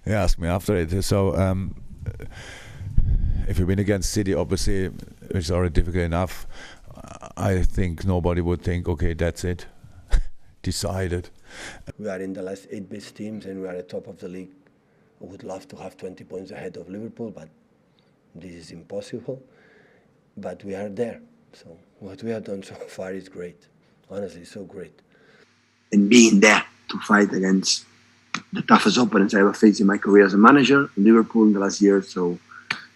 He asked me after it. So if you win against City, obviously, which is already difficult enough, I think nobody would think, okay, that's it, decided. We are in the last 8 best teams and we are at the top of the league. I would love to have 20 points ahead of Liverpool, but this is impossible. But we are there. So what we have done so far is great. Honestly, so great. And being there to fight against the toughest opponents I ever faced in my career as a manager, in Liverpool in the last year,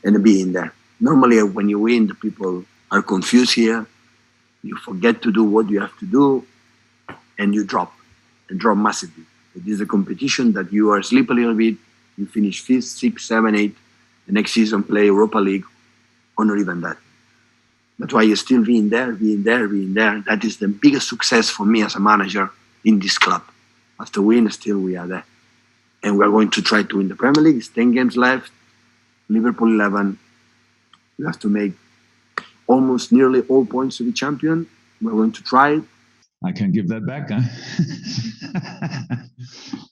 and being there. Normally when you win, the people are confused here. You forget to do what you have to do, and you drop massively. It is a competition that you are asleep a little bit, you finish 5th, 6th, 7th, 8th, the next season play Europa League, or not even that. That's why you're still being there. That is the biggest success for me as a manager in this club. After win, still we are there. And we are going to try to win the Premier League. It's 10 games left, Liverpool 11. We have to make almost nearly all points to be champion. We're going to try it. I can give that back, huh?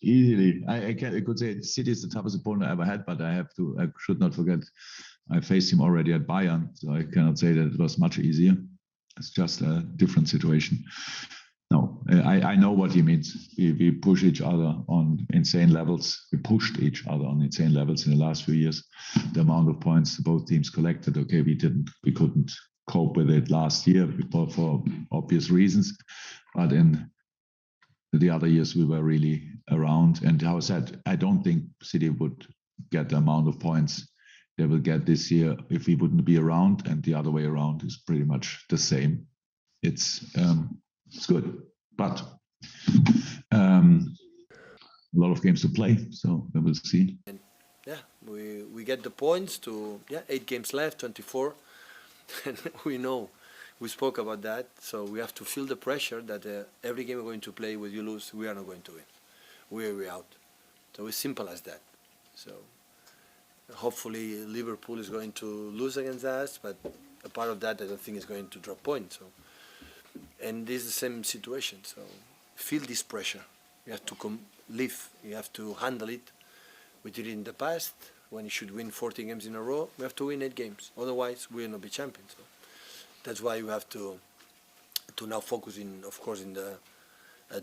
Easily. I could say City is the toughest opponent I ever had, but I should not forget, I faced him already at Bayern, so I cannot say that it was much easier. It's just a different situation. No, I know what he means. We push each other on insane levels. We pushed each other on insane levels in the last few years. The amount of points both teams collected, okay, we couldn't cope with it last year for obvious reasons. But in the other years, we were really around. And how I said, I don't think City would get the amount of points they will get this year if we wouldn't be around. And the other way around is pretty much the same. It's good, but a lot of games to play. So we will see. And we get the points to 8 games left, 24. And we know. We spoke about that, so we have to feel the pressure that every game we're going to play, whether you lose, we are not going to win. We're out. So it's simple as that. So hopefully Liverpool is going to lose against us, but a part of that I don't think is going to drop points. So, and this is the same situation. So feel this pressure. You have to live. You have to handle it. We did it in the past when you should win 40 games in a row. We have to win 8 games. Otherwise, we will not be champions. So that's why we have to now focus of course, in the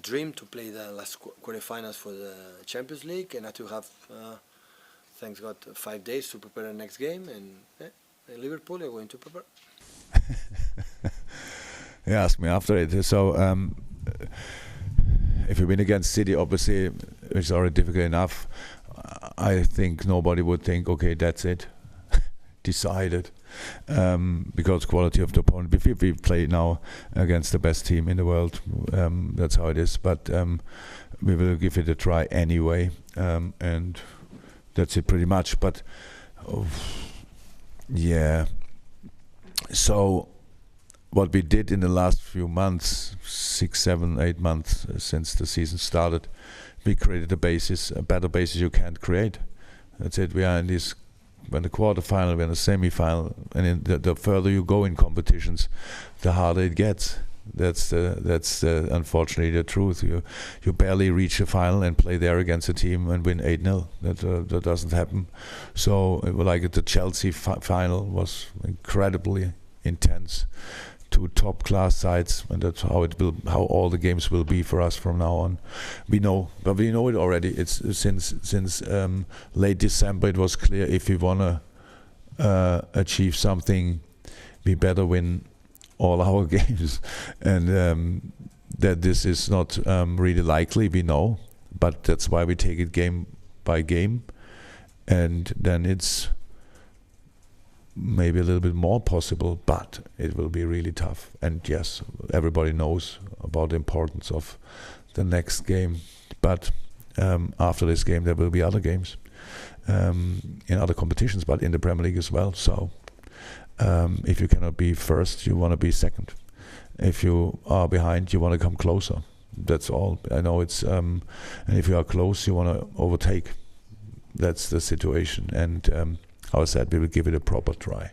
dream to play the last quarterfinals for the Champions League, and to have, thanks God, 5 days to prepare the next game. And Liverpool are going to prepare. He asked me after it. So if you win against City, obviously, which is already difficult enough, I think nobody would think, okay, that's it, decided. Because quality of the opponent. If we play now against the best team in the world, that's how it is. But we will give it a try anyway, and that's it pretty much. But so what we did in the last few months, 6, 7, 8 months since the season started, we created a better basis you can't create. That's it. We are in this. When the quarterfinal, when the semi-final, and the further you go in competitions, the harder it gets. That's unfortunately the truth. You barely reach the final and play there against a team and win 8-0. That doesn't happen. So like the Chelsea final was incredibly intense. 2 top-class sides, and that's how all the games will be for us from now on. We know it already. It's since late December. It was clear if we wanna achieve something, we better win all our games, and that this is not really likely. We know, but that's why we take it game by game, and then it's maybe a little bit more possible, but it will be really tough. And yes, everybody knows about the importance of the next game, but after this game there will be other games in other competitions, but in the Premier League as well. So if you cannot be first, you want to be second. If you are behind, you want to come closer. That's all. I know it's and if you are close, you want to overtake. That's the situation, and how I said, we will give it a proper try.